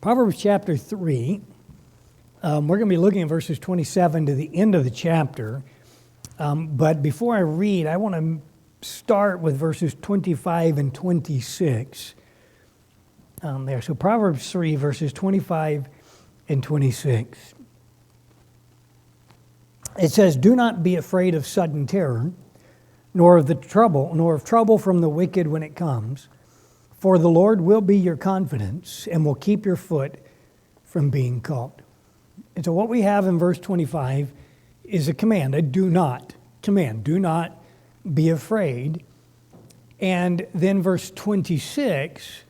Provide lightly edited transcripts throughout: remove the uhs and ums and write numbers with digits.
Proverbs chapter 3, we're going to be looking at verses 27 to the end of the chapter. But before I read, I want to start with verses 25 and 26 there. So Proverbs 3, verses 25 and 26. It says, "Do not be afraid of sudden terror, nor of trouble from the wicked when it comes. For the Lord will be your confidence and will keep your foot from being caught." And so what we have in verse 25 is a command, a do not command. Do not be afraid. And then verse 26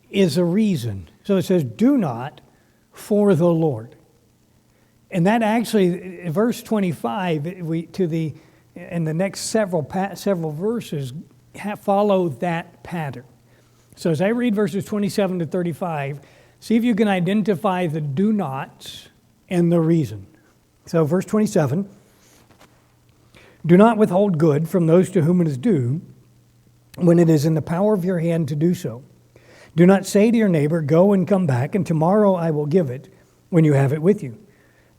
is a reason. So it says, "Do not for the Lord." And that actually, verse 25, in the next several verses follow that pattern. So as I read verses 27 to 35, see if you can identify the do nots and the reason. So verse 27, "Do not withhold good from those to whom it is due, when it is in the power of your hand to do so. Do not say to your neighbor, 'Go and come back, and tomorrow I will give it,' when you have it with you.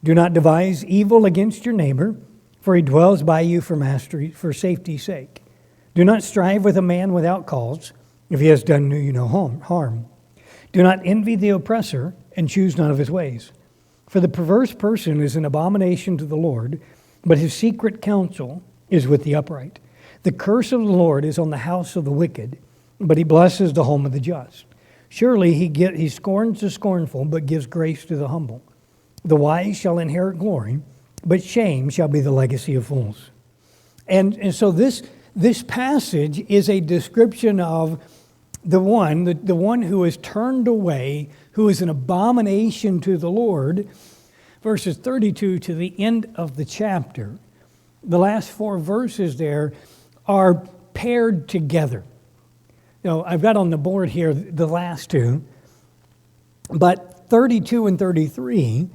Do not devise evil against your neighbor, for he dwells by you for safety's sake. Do not strive with a man without cause, if he has done you no harm. Do not envy the oppressor, and choose none of his ways. For the perverse person is an abomination to the Lord, but his secret counsel is with the upright. The curse of the Lord is on the house of the wicked, but he blesses the home of the just. Surely he scorns the scornful, but gives grace to the humble. The wise shall inherit glory, but shame shall be the legacy of fools." And so this passage is a description of the one who is turned away, who is an abomination to the Lord, verses 32 to the end of the chapter. The last four verses there are paired together. I've got on the board here the last two, but 32 and 33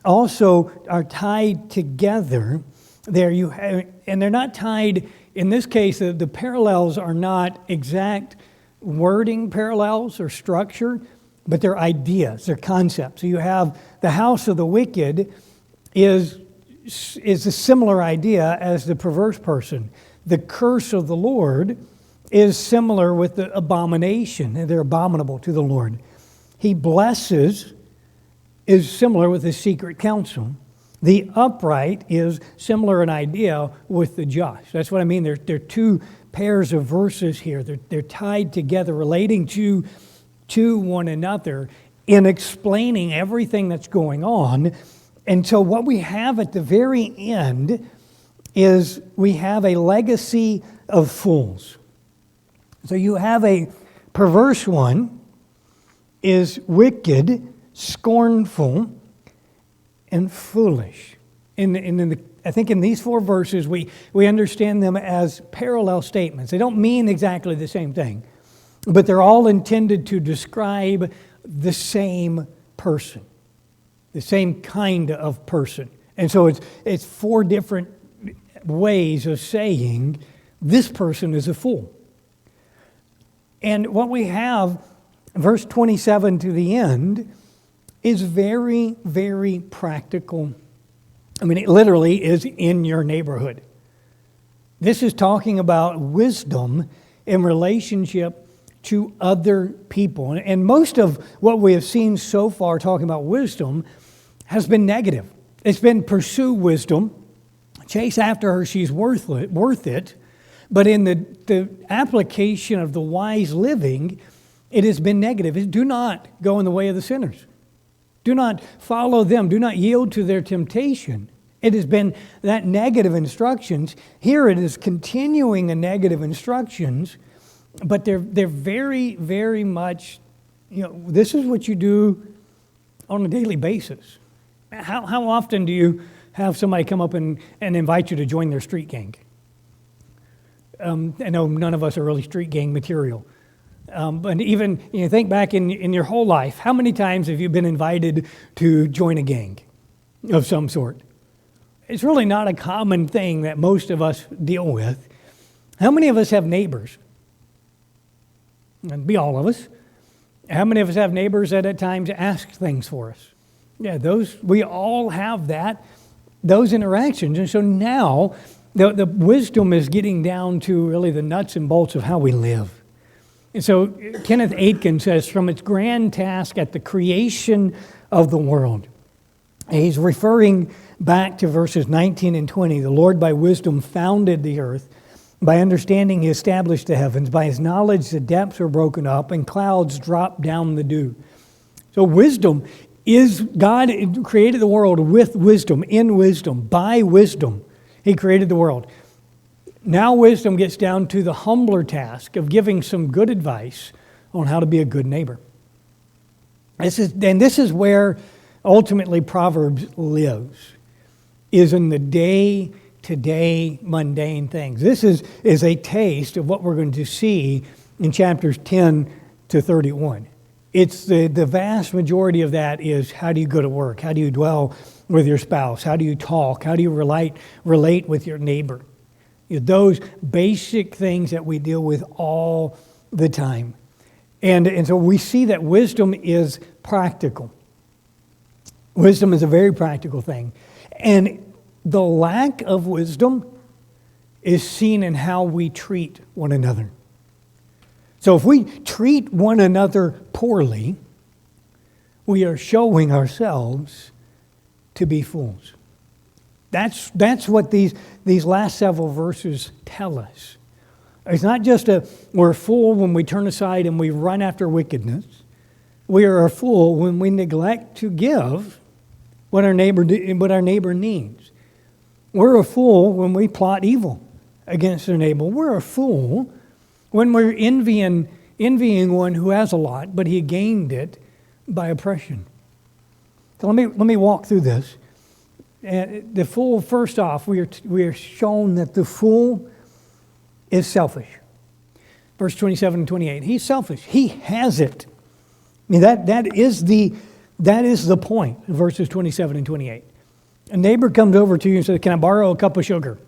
also are tied together. And they're not tied, in this case, the parallels are not exact wording parallels or structure, but they're ideas, they're concepts. So you have the house of the wicked is a similar idea as the perverse person. The curse of the Lord is similar with the abomination, and they're abominable to the Lord. He blesses is similar with his secret counsel. The upright is similar in idea with the just. That's what I mean. There are two pairs of verses here. They're tied together, relating to one another in explaining everything that's going on. And so what we have at the very end is we have a legacy of fools. So you have a perverse one is wicked, scornful, and foolish. I think in these four verses, we understand them as parallel statements. They don't mean exactly the same thing, but they're all intended to describe the same person, the same kind of person. And so it's four different ways of saying this person is a fool. And what we have, verse 27 to the end, is very, very practical. I mean, it literally is in your neighborhood. This is talking about wisdom in relationship to other people. And most of what we have seen so far talking about wisdom has been negative. It's been pursue wisdom, chase after her, she's worth it. But in the application of the wise living, it has been negative. Do not go in the way of the sinners. Do not follow them. Do not yield to their temptation. It has been that negative instructions. Here it is continuing the negative instructions, but they're very, very much, this is what you do on a daily basis. How often do you have somebody come up and invite you to join their street gang? I know none of us are really street gang material. But even think back in your whole life, how many times have you been invited to join a gang of some sort? It's really not a common thing that most of us deal with. How many of us have neighbors? It'd be all of us. How many of us have neighbors that at times ask things for us? Yeah, we all have those interactions. And so now the wisdom is getting down to really the nuts and bolts of how we live. And so Kenneth Aitken says, from its grand task at the creation of the world, and he's referring back to verses 19 and 20. The Lord by wisdom founded the earth. By understanding he established the heavens. By his knowledge the depths were broken up and clouds dropped down the dew. So wisdom is, God created the world with wisdom, in wisdom, by wisdom. He created the world. Now wisdom gets down to the humbler task of giving some good advice on how to be a good neighbor. This is where ultimately Proverbs lives, is in the day-to-day mundane things. This is a taste of what we're going to see in chapters 10 to 31. It's the vast majority of that is, how do you go to work? How do you dwell with your spouse? How do you talk? How do you relate with your neighbor? Those basic things that we deal with all the time. And so we see that wisdom is practical. Wisdom is a very practical thing. And the lack of wisdom is seen in how we treat one another. So if we treat one another poorly, we are showing ourselves to be fools. That's what these last several verses tell us. It's not just we're a fool when we turn aside and we run after wickedness. We are a fool when we neglect to give what our neighbor needs. We're a fool when we plot evil against our neighbor. We're a fool when we're envying one who has a lot, but he gained it by oppression. So let me walk through this. The fool, first off, we are shown that the fool is selfish. Verse 27 and 28. He's selfish. He has it. I mean, that is the point of verses 27 and 28. A neighbor comes over to you and says, "Can I borrow a cup of sugar?"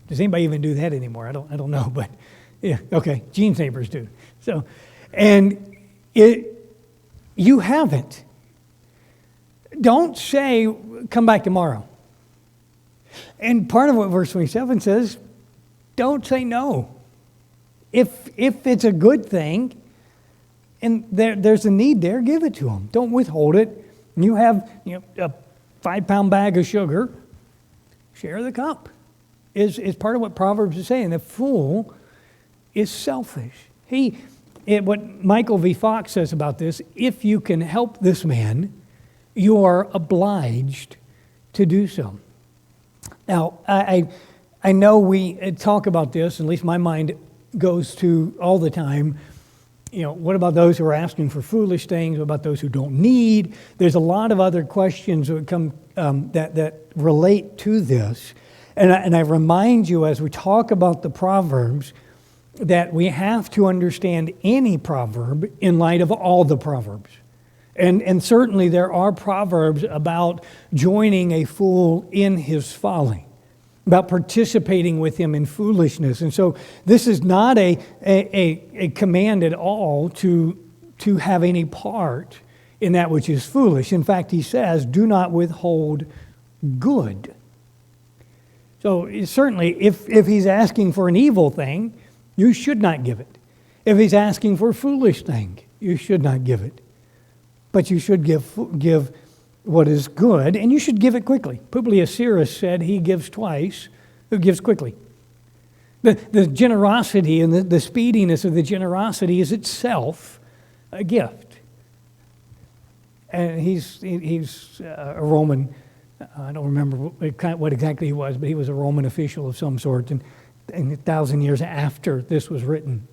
Does anybody even do that anymore? I don't know, but yeah, okay. Gene's neighbors do. So, and you have it. Don't say, "Come back tomorrow." And part of what verse 27 says, don't say no. If it's a good thing and there's a need there, give it to them. Don't withhold it. You have a 5-pound bag of sugar, share the cup. Is part of what Proverbs is saying. The fool is selfish. What Michael V. Fox says about this, if you can help this man, you are obliged to do so. Now, I know we talk about this, at least my mind goes to all the time, what about those who are asking for foolish things? What about those who don't need? There's a lot of other questions that come that relate to this. And I remind you as we talk about the Proverbs that we have to understand any proverb in light of all the Proverbs. And certainly there are proverbs about joining a fool in his folly, about participating with him in foolishness. And so this is not a command at all to have any part in that which is foolish. In fact, he says, do not withhold good. So certainly if he's asking for an evil thing, you should not give it. If he's asking for a foolish thing, you should not give it. But you should give what is good, and you should give it quickly. Publius Syrus said he gives twice, who gives quickly. The generosity and the speediness of the generosity is itself a gift. And he's a Roman, I don't remember what exactly he was, but he was a Roman official of some sort, and 1,000 years after this was written.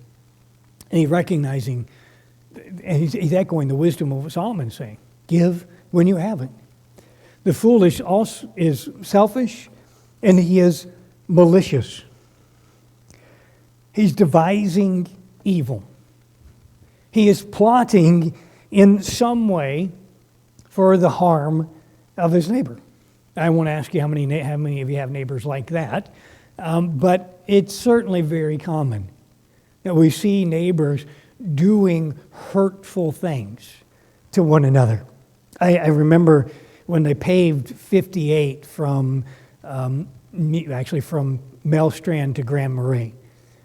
And he's recognizing, and he's echoing the wisdom of what Solomon's saying. Give when you have it. The foolish also is selfish, and he is malicious. He's devising evil. He is plotting in some way for the harm of his neighbor. I won't ask you how many of you have neighbors like that, but it's certainly very common that we see neighbors doing hurtful things to one another. I remember when they paved 58 from from Melstrand to Grand Marais,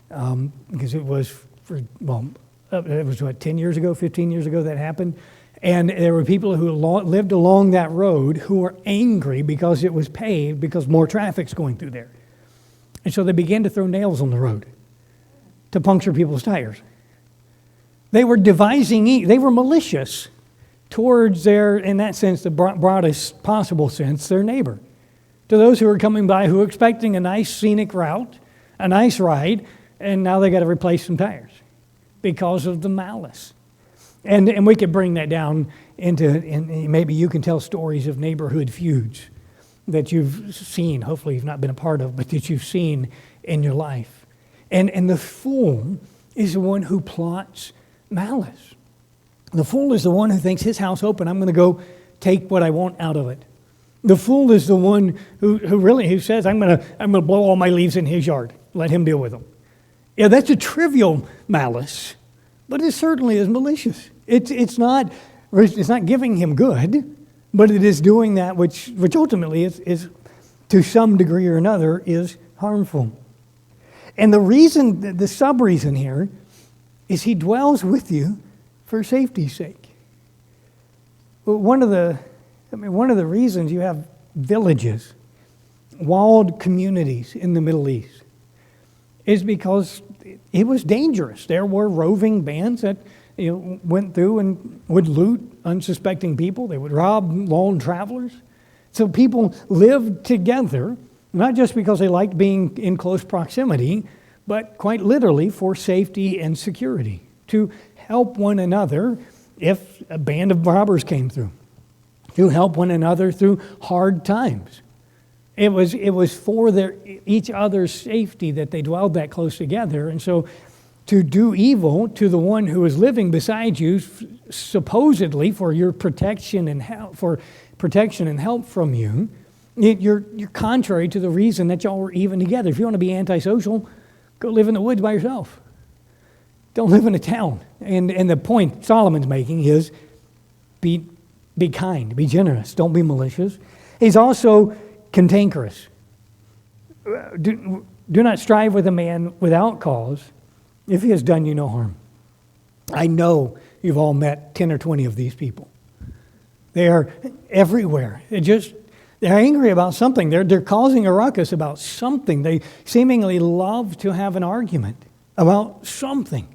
because it was it was 10 years ago, 15 years ago that happened. And there were people who lived along that road who were angry because it was paved, because more traffic's going through there. And so they began to throw nails on the road to puncture people's tires. They were they were malicious towards their, in that sense, the broadest possible sense, their neighbor. To those who were coming by who were expecting a nice scenic route, a nice ride, and now they got to replace some tires because of the malice. And we could bring that down and maybe you can tell stories of neighborhood feuds that you've seen, hopefully you've not been a part of, but that you've seen in your life. And the fool is the one who plots malice. The fool is the one who thinks his house open, I'm going to go take what I want out of it. The fool is the one who says, I'm going to blow all my leaves in his yard. Let him deal with them. Yeah, that's a trivial malice, but it certainly is malicious. It's not giving him good, but it is doing that which ultimately is to some degree or another is harmful. And the sub-reason here is he dwells with you for safety's sake. One of the reasons you have villages, walled communities in the Middle East, is because it was dangerous. There were roving bands that went through and would loot unsuspecting people. They would rob lone travelers. So people lived together, not just because they liked being in close proximity, but quite literally for safety and security, to help one another if a band of robbers came through, to help one another through hard times. It was for each other's safety that they dwelled that close together. And so to do evil to the one who is living beside you, supposedly for your protection and help, from you, you're contrary to the reason that y'all were even together. If you want to be antisocial, go live in the woods by yourself. Don't live in a town. And the point Solomon's making is be kind, be generous, don't be malicious. He's also cantankerous. Do not strive with a man without cause if he has done you no harm. I know you've all met 10 or 20 of these people. They are everywhere. They're angry about something. They're causing a ruckus about something. They seemingly love to have an argument about something.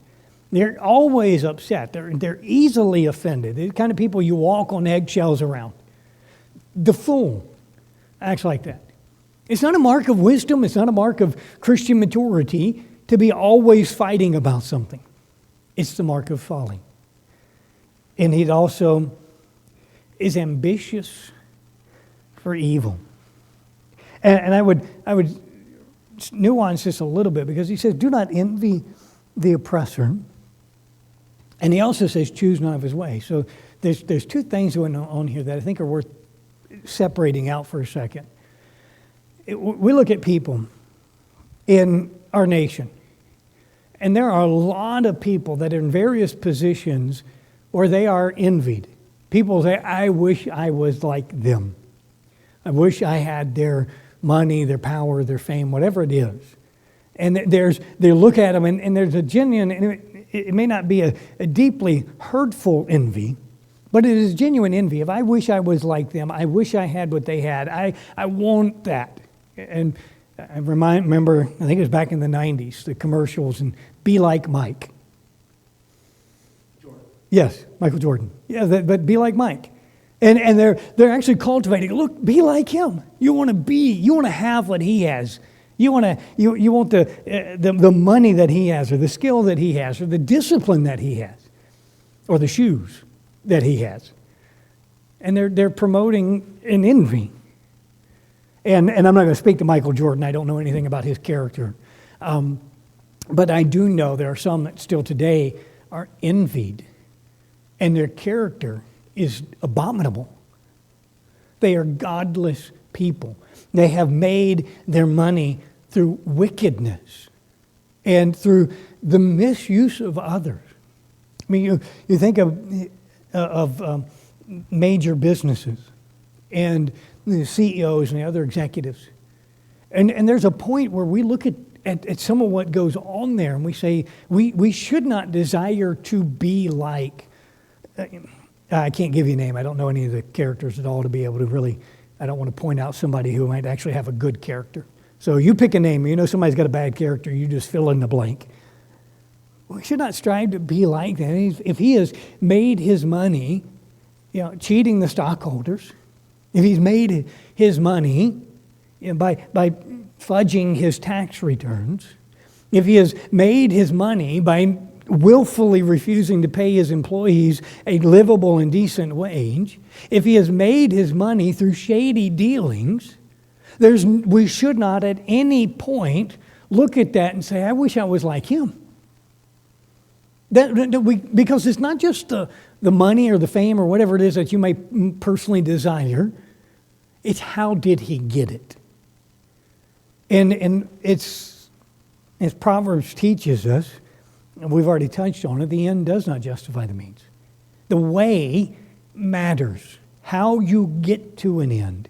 They're always upset. They're easily offended. They're the kind of people you walk on eggshells around. The fool acts like that. It's not a mark of wisdom. It's not a mark of Christian maturity to be always fighting about something. It's the mark of folly. And he also is ambitious for evil. And I would nuance this a little bit, because he says, do not envy the oppressor. And he also says, choose none of his way. So there's two things going on here that I think are worth separating out for a second. We look at people in our nation, and there are a lot of people that are in various positions where they are envied. People say, I wish I was like them. I wish I had their money, their power, their fame, whatever it is. And they look at them, and there's a genuine, and it may not be a deeply hurtful envy, but it is genuine envy. If I wish I was like them, I wish I had what they had. I want that. And I remember, I think it was back in the 90s, the commercials, and Be Like Mike. Jordan. Yes, Michael Jordan. Yeah, but be like Mike. And they're actually cultivating, look, be like him. You want to have what he has. You want the money that he has, or the skill that he has, or the discipline that he has, or the shoes that he has. And they're promoting an envy. And I'm not going to speak to Michael Jordan. I don't know anything about his character. But I do know there are some that still today are envied. And their character is abominable. They are godless people. They have made their money through wickedness and through the misuse of others. I mean, you think of major businesses and the CEOs and the other executives. And there's a point where we look at some of what goes on there and we say, we should not desire to be like, I can't give you a name. I don't know any of the characters at all to be able to really, I don't want to point out somebody who might actually have a good character. So you pick a name, you know somebody's got a bad character, you just fill in the blank. We should not strive to be like that. If he has made his money, cheating the stockholders, if he's made his money by fudging his tax returns, if he has made his money by willfully refusing to pay his employees a livable and decent wage, if he has made his money through shady dealings, we should not at any point look at that and say, I wish I was like him. Because it's not just the money or the fame or whatever it is that you may personally desire. It's how did he get it? And it's, as Proverbs teaches us, and we've already touched on it, the end does not justify the means. The way matters. How you get to an end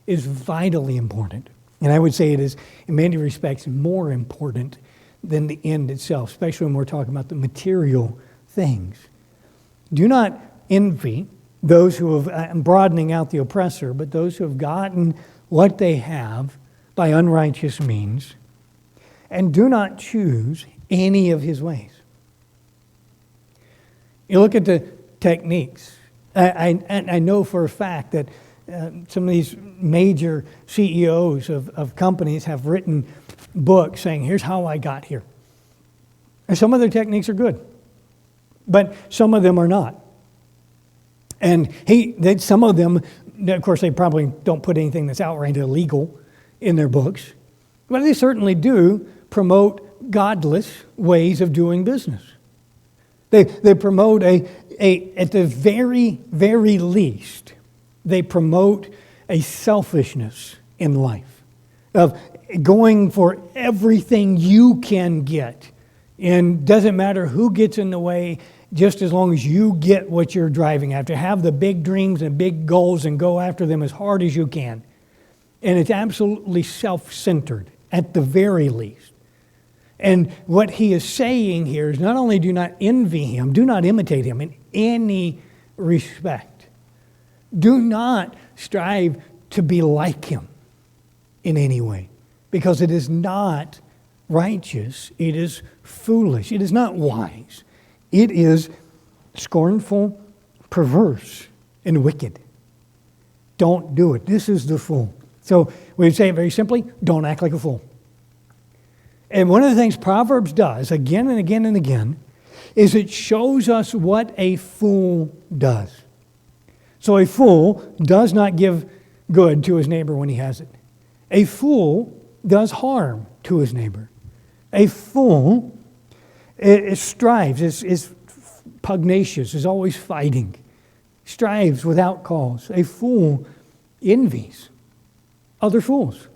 is vitally important. And I would say it is, in many respects, more important than the end itself, especially when we're talking about the material things. Do not envy those who have, I'm broadening out the oppressor, but those who have gotten what they have by unrighteous means, and do not choose any of his ways. You look at the techniques. I know for a fact that some of these major CEOs of companies have written books saying, here's how I got here. And some of their techniques are good, but some of them are not. And some of them, of course, they probably don't put anything that's outright illegal in their books, but they certainly do promote godless ways of doing business. They promote at the very, very least, they promote a selfishness in life of going for everything you can get. And doesn't matter who gets in the way, just as long as you get what you're driving after. Have the big dreams and big goals and go after them as hard as you can. And it's absolutely self-centered at the very least. And what he is saying here is not only do not envy him, do not imitate him in any respect. Do not strive to be like him in any way, because it is not righteous, it is foolish, it is not wise, it is scornful, perverse, and wicked. Don't do it. This is the fool. So we say it very simply, don't act like a fool. And one of the things Proverbs does again and again and again is it shows us what a fool does. So a fool does not give good to his neighbor when he has it. A fool does harm to his neighbor. A fool strives, is pugnacious, is always fighting, strives without cause. A fool envies other fools.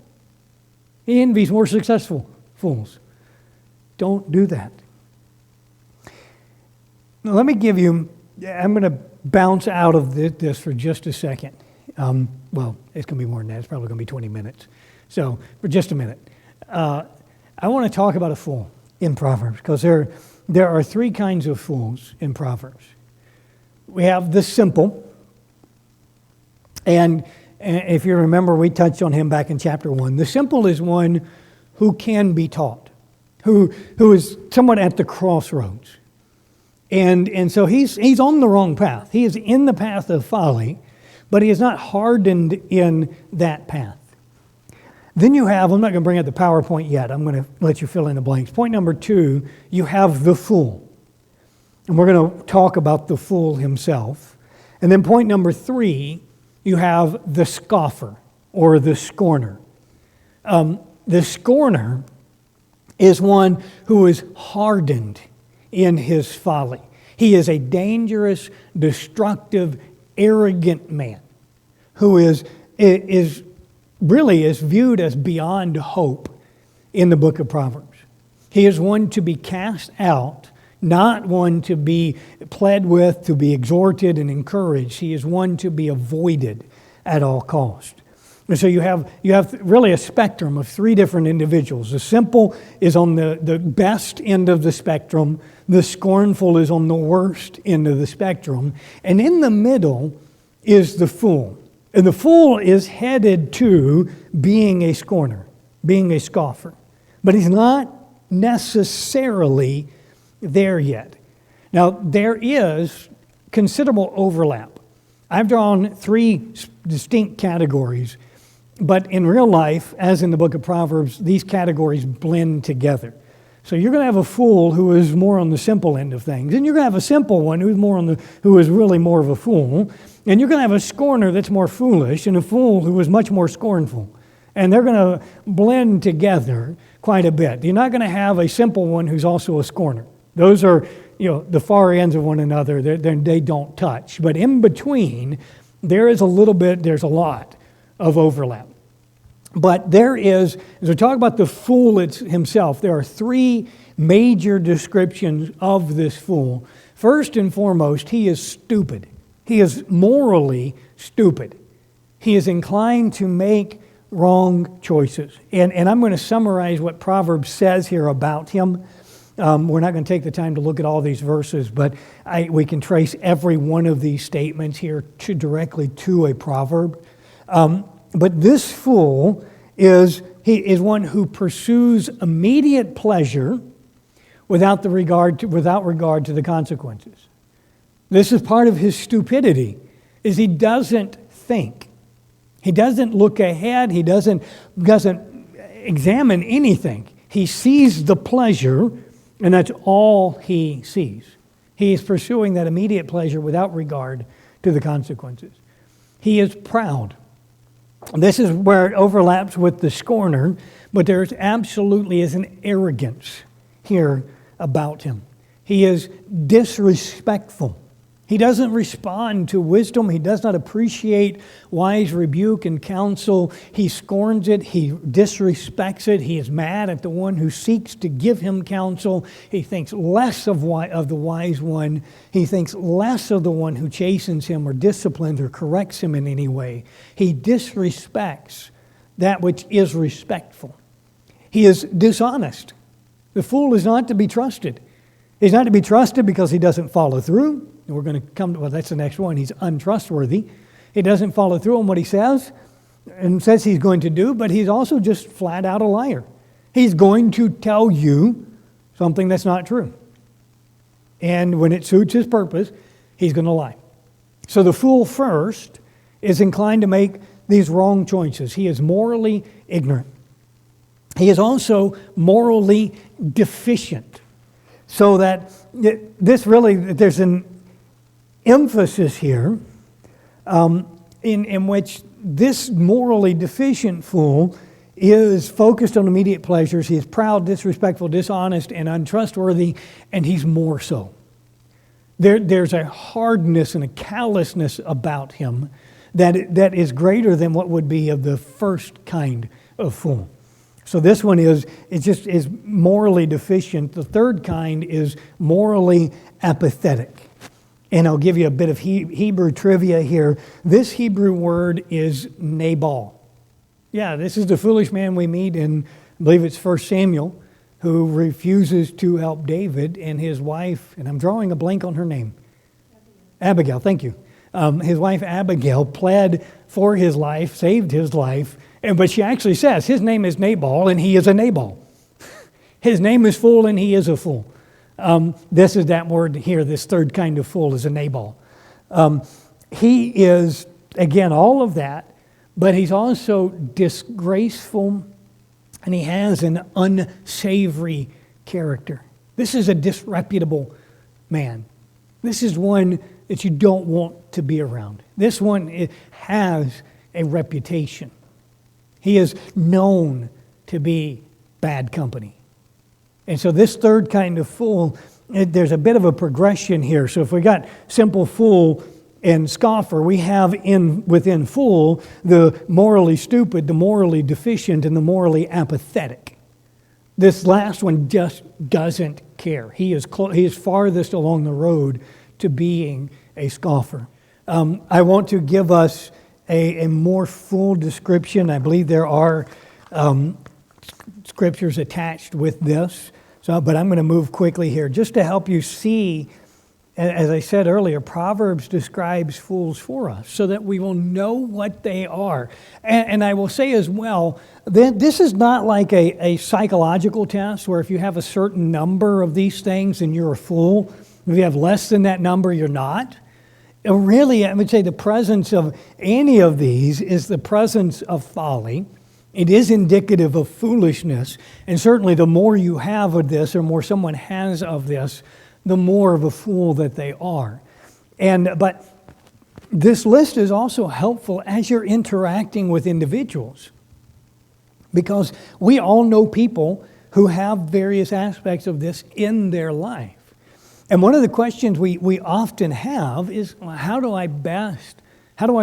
He envies more successful fools. Don't do that. Now, let me give you, I'm going to bounce out of this for just a second. Well, it's going to be more than that. It's probably going to be 20 minutes. So, for just a minute. I want to talk about a fool in Proverbs, because there are three kinds of fools in Proverbs. We have the simple, and if you remember, we touched on him back in chapter 1. The simple is one who can be taught, who is somewhat at the crossroads. And so he's on the wrong path. He is in the path of folly, but he is not hardened in that path. Then you have, I'm not going to bring up the PowerPoint yet. I'm going to let you fill in the blanks. Point number 2, you have the fool. And we're going to talk about the fool himself. And then point number 3, you have the scoffer or the scorner. The scorner is one who is hardened in his folly. He is a dangerous, destructive, arrogant man who is viewed as beyond hope in the book of Proverbs. He is one to be cast out, not one to be pled with, to be exhorted and encouraged. He is one to be avoided at all cost. And so you have really a spectrum of three different individuals. The simple is on the best end of the spectrum. The scornful is on the worst end of the spectrum. And in the middle is the fool. And the fool is headed to being a scorner, being a scoffer. But he's not necessarily there yet. Now, there is considerable overlap. I've drawn three distinct categories, but in real life, as in the book of Proverbs, these categories blend together. So you're going to have a fool who is more on the simple end of things, and you're going to have a simple one who is really more of a fool, and you're going to have a scorner that's more foolish, and a fool who is much more scornful. And they're going to blend together quite a bit. You're not going to have a simple one who's also a scorner. Those are, the far ends of one another. They don't touch. But in between, there's a lot of overlap. But there is, as we talk about the fool himself, there are three major descriptions of this fool. First and foremost, he is stupid. He is morally stupid. He is inclined to make wrong choices. And I'm going to summarize what Proverbs says here about him. We're not going to take the time to look at all these verses, but we can trace every one of these statements here directly to a proverb. But this fool is one who pursues immediate pleasure without regard to the consequences. This is part of his stupidity, is he doesn't think. He doesn't look ahead. He doesn't examine anything. He sees the pleasure, and that's all he sees. He is pursuing that immediate pleasure without regard to the consequences. He is proud. This is where it overlaps with the scorner, but there absolutely is an arrogance here about him. He is disrespectful. He doesn't respond to wisdom. He does not appreciate wise rebuke and counsel. He scorns it. He disrespects it. He is mad at the one who seeks to give him counsel. He thinks less of the wise one. He thinks less of the one who chastens him or disciplines or corrects him in any way. He disrespects that which is respectful. He is dishonest. The fool is not to be trusted. He's not to be trusted because he doesn't follow through. We're going to come to, that's the next one. He's untrustworthy. He doesn't follow through on what he says and says he's going to do, but he's also just flat out a liar. He's going to tell you something that's not true. And when it suits his purpose, he's going to lie. So the fool first is inclined to make these wrong choices. He is morally ignorant. He is also morally deficient. So that there's an emphasis here in which this morally deficient fool is focused on immediate pleasures. He is proud, disrespectful, dishonest, and untrustworthy, and he's more so. There's a hardness and a callousness about him that is greater than what would be of the first kind of fool. So this one is morally deficient. The third kind is morally apathetic. And I'll give you a bit of Hebrew trivia here. This Hebrew word is Nabal. Yeah, this is the foolish man we meet in, I believe it's 1 Samuel, who refuses to help David and his wife, and I'm drawing a blank on her name. Abigail, thank you. His wife Abigail pled for his life, saved his life, but she actually says his name is Nabal and he is a Nabal. His name is fool and he is a fool. This is that word here, this third kind of fool is a Nabal. He is, again, all of that, but he's also disgraceful and he has an unsavory character. This is a disreputable man. This is one that you don't want to be around. This one has a reputation. He is known to be bad company. And so this third kind of fool, there's a bit of a progression here. So if we got simple fool and scoffer, we have within fool the morally stupid, the morally deficient, and the morally apathetic. This last one just doesn't care. He is farthest along the road to being a scoffer. I want to give us a more full description. I believe there are scriptures attached with this. But I'm going to move quickly here just to help you see, as I said earlier, Proverbs describes fools for us so that we will know what they are. And I will say as well, that this is not like a psychological test where if you have a certain number of these things then you're a fool. If you have less than that number, you're not. Really, I would say the presence of any of these is the presence of folly. It is indicative of foolishness, and certainly the more you have of this, or more someone has of this, the more of a fool that they are. But this list is also helpful as you're interacting with individuals, because we all know people who have various aspects of this in their life. And one of the questions we often have is, how do I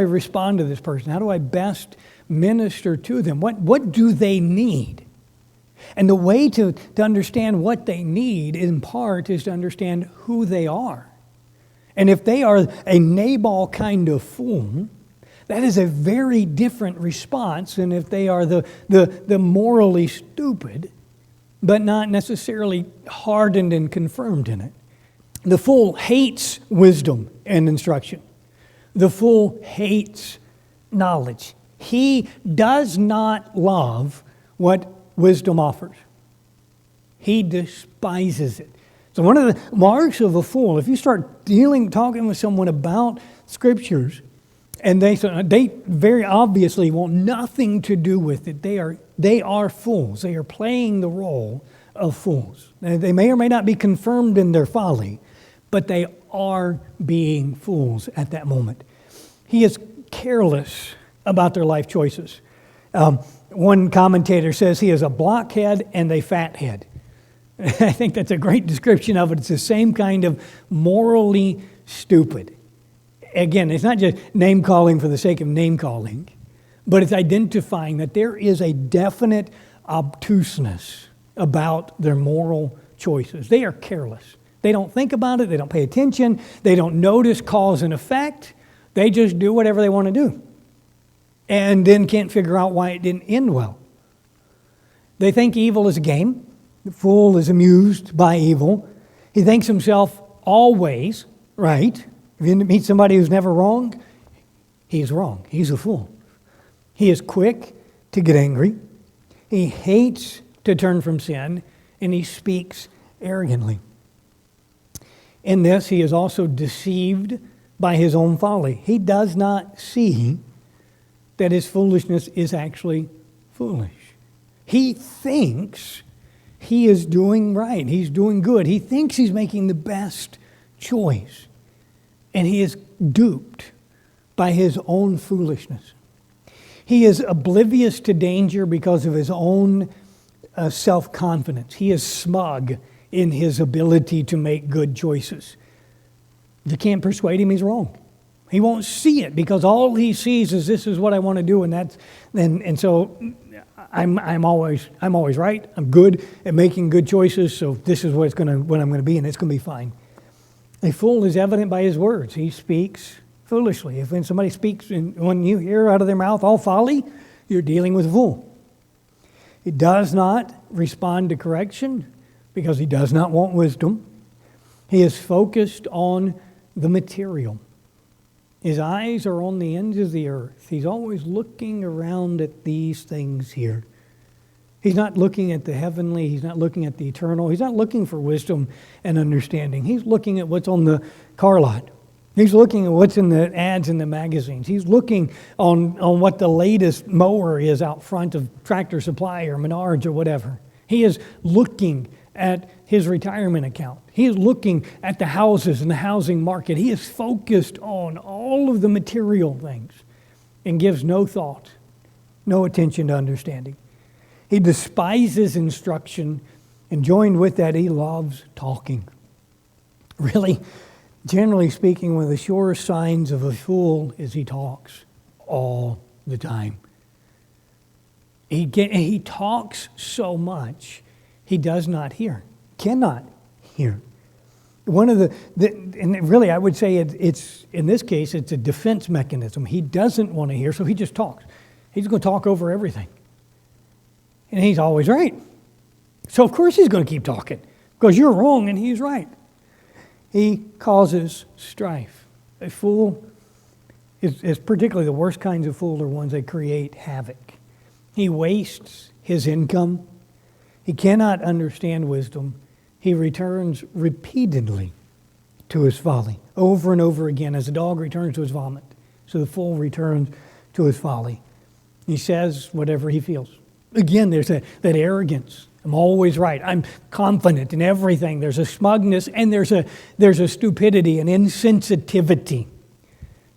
respond to this person? How do I best minister to them? What do they need? And the way to understand what they need, in part, is to understand who they are. And if they are a Nabal kind of fool, that is a very different response than if they are the morally stupid, but not necessarily hardened and confirmed in it. The fool hates wisdom and instruction. The fool hates knowledge. He does not love what wisdom offers. He despises it. So one of the marks of a fool, if you start talking with someone about Scriptures, and they very obviously want nothing to do with it, they are fools. They are playing the role of fools. They may or may not be confirmed in their folly, but they are being fools at that moment. He is careless about their life choices. One commentator says he is a blockhead and a fathead. I think that's a great description of it. It's the same kind of morally stupid. Again, it's not just name calling for the sake of name calling, but it's identifying that there is a definite obtuseness about their moral choices. They are careless. They don't think about it. They don't pay attention. They don't notice cause and effect. They just do whatever they want to do, and then can't figure out why it didn't end well. They think evil is a game. The fool is amused by evil. He thinks himself always right. If you meet somebody who's never wrong, he's wrong. He's a fool. He is quick to get angry. He hates to turn from sin, and he speaks arrogantly. In this, he is also deceived by his own folly. He does not see that his foolishness is actually foolish. He thinks he is doing right. He's doing good. He thinks he's making the best choice. And he is duped by his own foolishness. He is oblivious to danger because of his own self-confidence. He is smug in his ability to make good choices. You can't persuade him he's wrong. He won't see it because all he sees is this is what I want to do, and so I'm always right. I'm good at making good choices, so this is what I'm going to be, and it's going to be fine. A fool is evident by his words. He speaks foolishly. If when somebody speaks, when you hear out of their mouth all folly, you're dealing with a fool. He does not respond to correction because he does not want wisdom. He is focused on the material. His eyes are on the ends of the earth. He's always looking around at these things here. He's not looking at the heavenly. He's not looking at the eternal. He's not looking for wisdom and understanding. He's looking at what's on the car lot. He's looking at what's in the ads in the magazines. He's looking on what the latest mower is out front of Tractor Supply or Menards or whatever. He is looking at his retirement account. He is looking at the houses and the housing market. He is focused on all of the material things and gives no thought, no attention to understanding. He despises instruction, and joined with that, he loves talking. Really, generally speaking, one of the sure signs of a fool is he talks all the time. He talks so much, He does not hear, cannot hear. One of and really I would say it's in this case, it's a defense mechanism. He doesn't want to hear, so he just talks. He's going to talk over everything. And he's always right. So of course he's going to keep talking, because you're wrong and he's right. He causes strife. A fool is particularly the worst kinds of fool are ones that create havoc. He wastes his income. He cannot understand wisdom. He returns repeatedly to his folly, over and over again, as a dog returns to his vomit. So the fool returns to his folly. He says whatever he feels. Again, there's that arrogance. I'm always right. I'm confident in everything. There's a smugness, and there's a stupidity, an insensitivity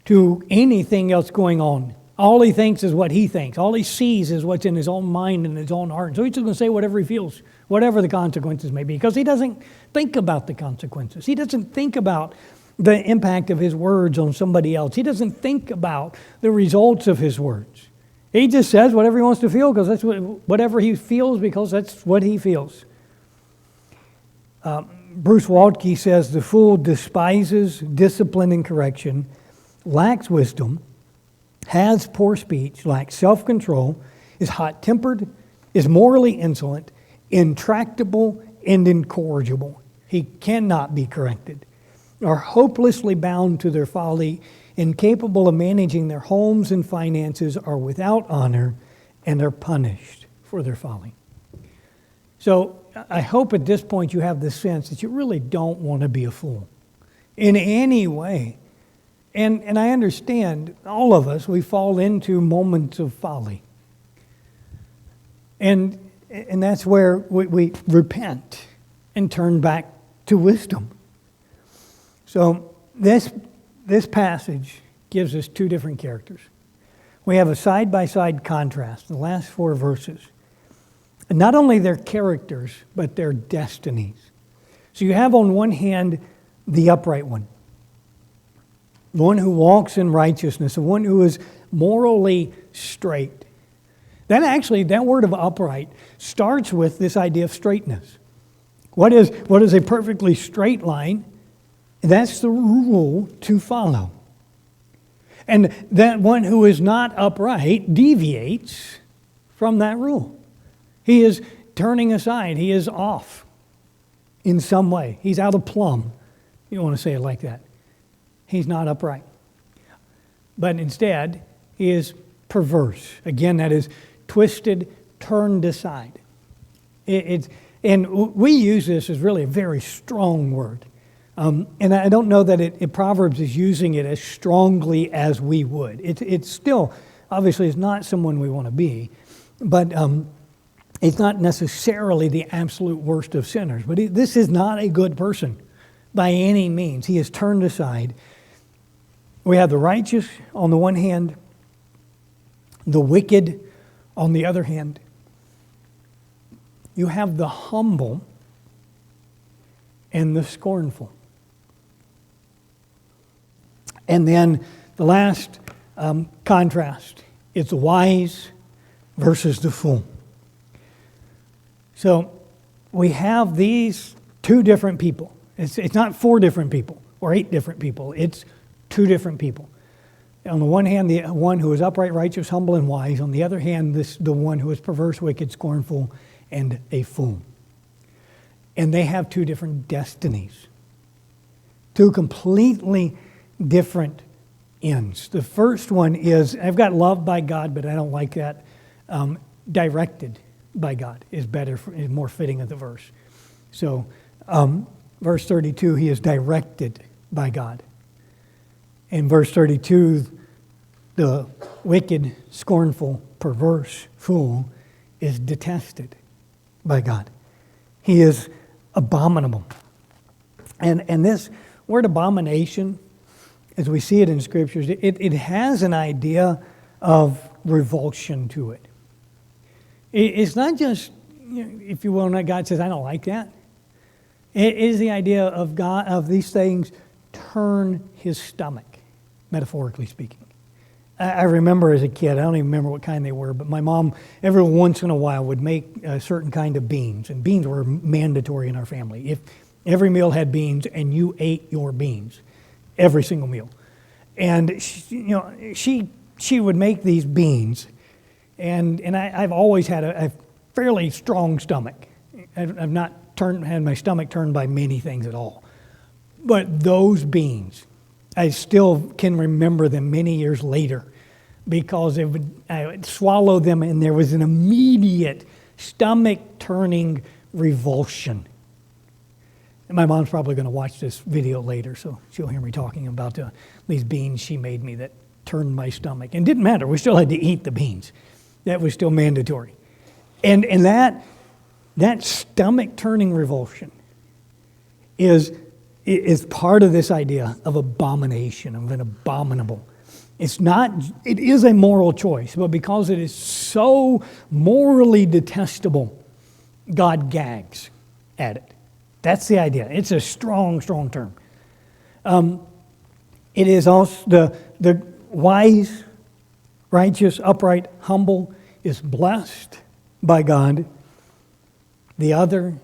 to anything else going on. All he thinks is what he thinks. All he sees is what's in his own mind and his own heart. So he's just going to say whatever he feels, whatever the consequences may be, because he doesn't think about the consequences. He doesn't think about the impact of his words on somebody else. He doesn't think about the results of his words. He just says whatever he wants to feel, because that's whatever he feels, because that's what he feels. Bruce Waltke says, the fool despises discipline and correction, lacks wisdom, has poor speech, lacks self-control, is hot-tempered, is morally insolent, intractable, and incorrigible. He cannot be corrected, are hopelessly bound to their folly, incapable of managing their homes and finances, are without honor, and are punished for their folly. So I hope at this point you have the sense that you really don't want to be a fool in any way. And I understand, all of us, we fall into moments of folly. And that's where we repent and turn back to wisdom. So this passage gives us two different characters. We have a side-by-side contrast, the last 4 verses. And not only their characters, but their destinies. So you have on one hand the upright one, the one who walks in righteousness, the one who is morally straight. That word of upright starts with this idea of straightness. What is a perfectly straight line? That's the rule to follow. And that one who is not upright deviates from that rule. He is turning aside. He is off in some way. He's out of plumb. You don't want to say it like that. He's not upright. But instead, he is perverse. Again, that is twisted, turned aside. And we use this as really a very strong word. And I don't know that Proverbs is using it as strongly as we would. It's still, obviously, it's not someone we want to be. But it's not necessarily the absolute worst of sinners. But this is not a good person by any means. He is turned aside. We have the righteous on the one hand, the wicked on the other hand. You have the humble and the scornful. And then the last contrast, it's the wise versus the fool. So we have these 2 different people. It's not 4 different people or 8 different people. It's 2 different people. On the one hand, the one who is upright, righteous, humble, and wise. On the other hand, the one who is perverse, wicked, scornful, and a fool. And they have 2 different destinies. 2 completely different ends. The first one is, I've got loved by God, but I don't like that. Directed by God is better, is more fitting of the verse. So, verse 32, he is directed by God. In verse 32, the wicked, scornful, perverse fool is detested by God. He is abominable. And this word abomination, as we see it in Scriptures, it has an idea of revulsion to it. It's not just, if you will, not God says, I don't like that. It is the idea of God, of these things turn his stomach, metaphorically speaking. I remember as a kid, I don't even remember what kind they were, but my mom every once in a while would make a certain kind of beans, and beans were mandatory in our family. If every meal had beans, and you ate your beans, every single meal. And she would make these beans, and I've always had a fairly strong stomach. I've not had my stomach turned by many things at all. But those beans, I still can remember them many years later, because I would swallow them and there was an immediate stomach-turning revulsion. And my mom's probably going to watch this video later, so she'll hear me talking about these beans she made me that turned my stomach. And it didn't matter. We still had to eat the beans. That was still mandatory. And that stomach-turning revulsion is part of this idea of abomination, of an abominable. It is a moral choice, but because it is so morally detestable, God gags at it. That's the idea. It's a strong, strong term. It is also the wise, righteous, upright, humble is blessed by God. The other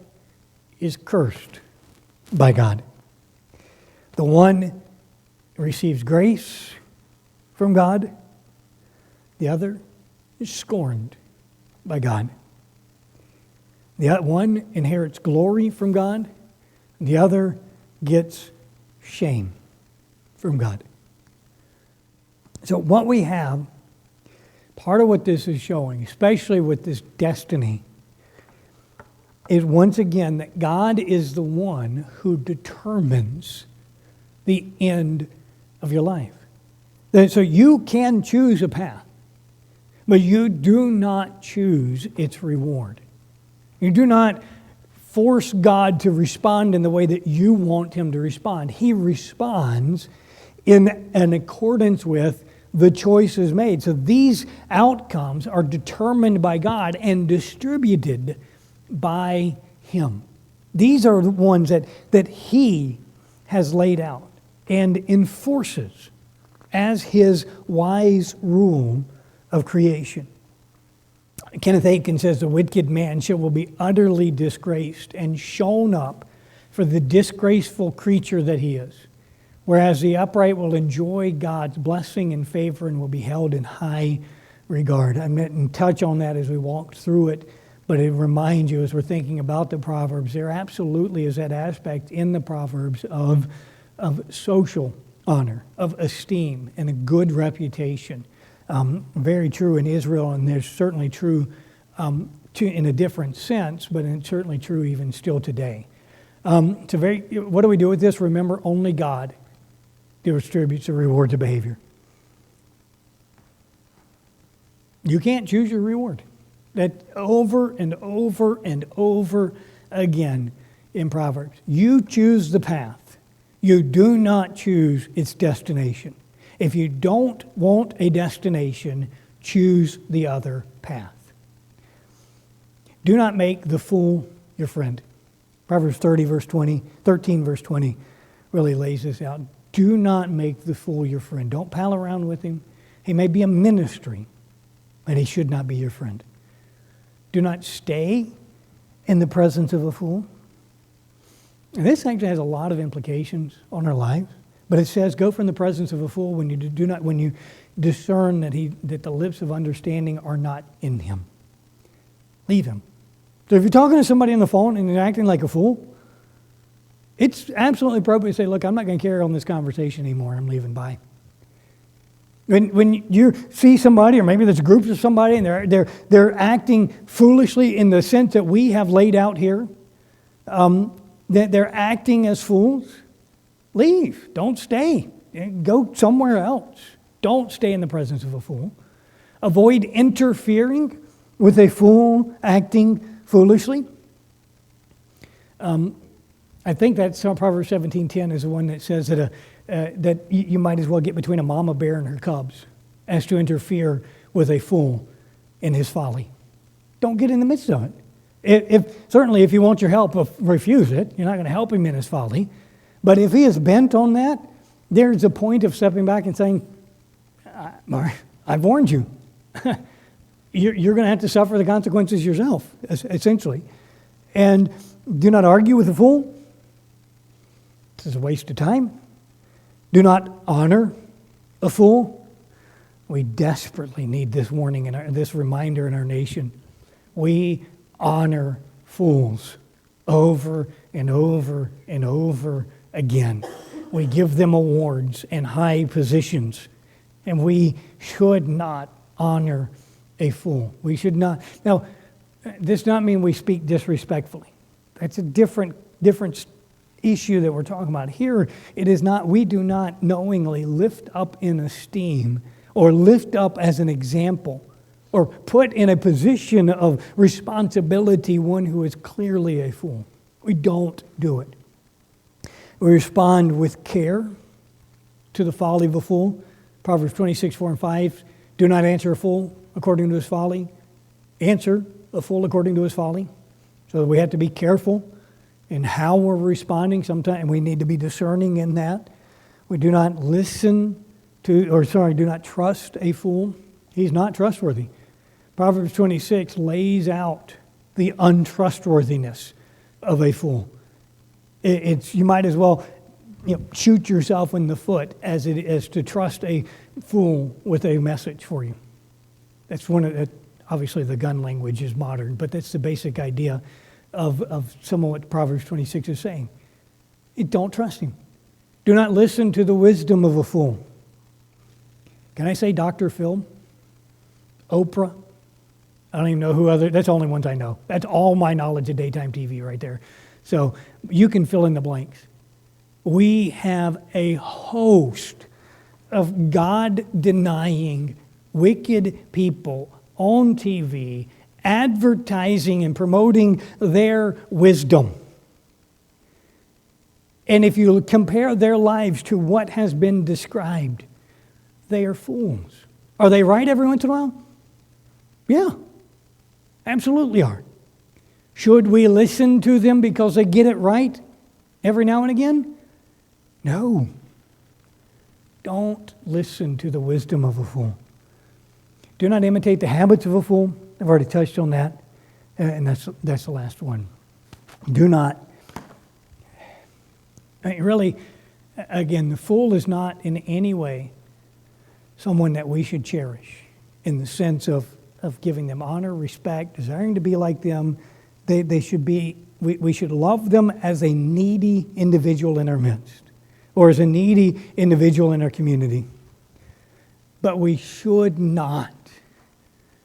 is cursed by God. The one receives grace from God. The other is scorned by God. The one inherits glory from God. The other gets shame from God. So what we have, part of what this is showing, especially with this destiny, is once again that God is the one who determines the end of your life. So you can choose a path, but you do not choose its reward. You do not force God to respond in the way that you want Him to respond. He responds in accordance with the choices made. So these outcomes are determined by God and distributed by Him. These are the ones that He has laid out and enforces as His wise rule of creation. Kenneth Aiken says, the wicked man will be utterly disgraced and shown up for the disgraceful creature that he is, whereas the upright will enjoy God's blessing and favor and will be held in high regard. I'm going to touch on that as we walk through it, but it reminds you as we're thinking about the Proverbs, there absolutely is that aspect in the Proverbs of social honor, of esteem, and a good reputation. Very true in Israel, and there's certainly true in a different sense, but it's certainly true even still today. What do we do with this? Remember, only God distributes the rewards of behavior. You can't choose your reward. That over and over and over again in Proverbs. You choose the path. You do not choose its destination. If you don't want a destination, choose the other path. Do not make the fool your friend. Proverbs 13, verse 20 really lays this out. Do not make the fool your friend. Don't pal around with him. He may be a ministry, but he should not be your friend. Do not stay in the presence of a fool. And this actually has a lot of implications on our lives. But it says, go from the presence of a fool when you discern that the lips of understanding are not in him. Leave him. So if you're talking to somebody on the phone and you're acting like a fool, it's absolutely appropriate to say, look, I'm not going to carry on this conversation anymore. I'm leaving by. When you see somebody, or maybe there's groups of somebody, and they're acting foolishly in the sense that we have laid out here, that they're acting as fools, leave. Don't stay. Go somewhere else. Don't stay in the presence of a fool. Avoid interfering with a fool acting foolishly. I think that's Proverbs 17:10 is the one that says that you might as well get between a mama bear and her cubs as to interfere with a fool in his folly. Don't get in the midst of it. Certainly, if you want your help, refuse it. You're not going to help him in his folly. But if he is bent on that, there's a point of stepping back and saying, I've warned you. You're going to have to suffer the consequences yourself, essentially. And do not argue with a fool. This is a waste of time. Do not honor a fool. We desperately need this warning and this reminder in our nation. We honor fools over and over and over again. We give them awards and high positions, and we should not honor a fool. We should not. Now, this does not mean we speak disrespectfully. That's a different issue that we're talking about. Here, it is not, we do not knowingly lift up in esteem or lift up as an example or put in a position of responsibility one who is clearly a fool. We don't do it. We respond with care to the folly of a fool. Proverbs 26, 4 and 5, do not answer a fool according to his folly. Answer a fool according to his folly. So we have to be careful in how we're responding. Sometimes we need to be discerning in that. We do not do not trust a fool. He's not trustworthy. Proverbs 26 lays out the untrustworthiness of a fool. You might as well shoot yourself in the foot as it is to trust a fool with a message for you. That's obviously the gun language is modern, but that's the basic idea of some of what Proverbs 26 is saying. Don't trust him. Do not listen to the wisdom of a fool. Can I say Dr. Phil? Oprah? I don't even know who other, that's the only ones I know. That's all my knowledge of daytime TV right there. So you can fill in the blanks. We have a host of God-denying, wicked people on TV advertising and promoting their wisdom. And if you compare their lives to what has been described, they are fools. Are they right every once in a while? Yeah, absolutely are. Should we listen to them because they get it right every now and again? No. Don't listen to the wisdom of a fool. Do not imitate the habits of a fool. I've already touched on that, and that's the last one. Do not. Really, again, the fool is not in any way someone that we should cherish in the sense of giving them honor, respect, desiring to be like them. They should be, we should love them as a needy individual in our midst or as a needy individual in our community. But we should not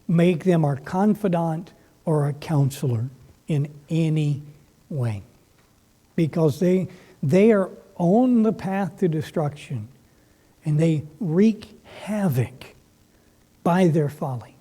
make them our confidant or our counselor in any way, because they are on the path to destruction and they wreak havoc by their folly.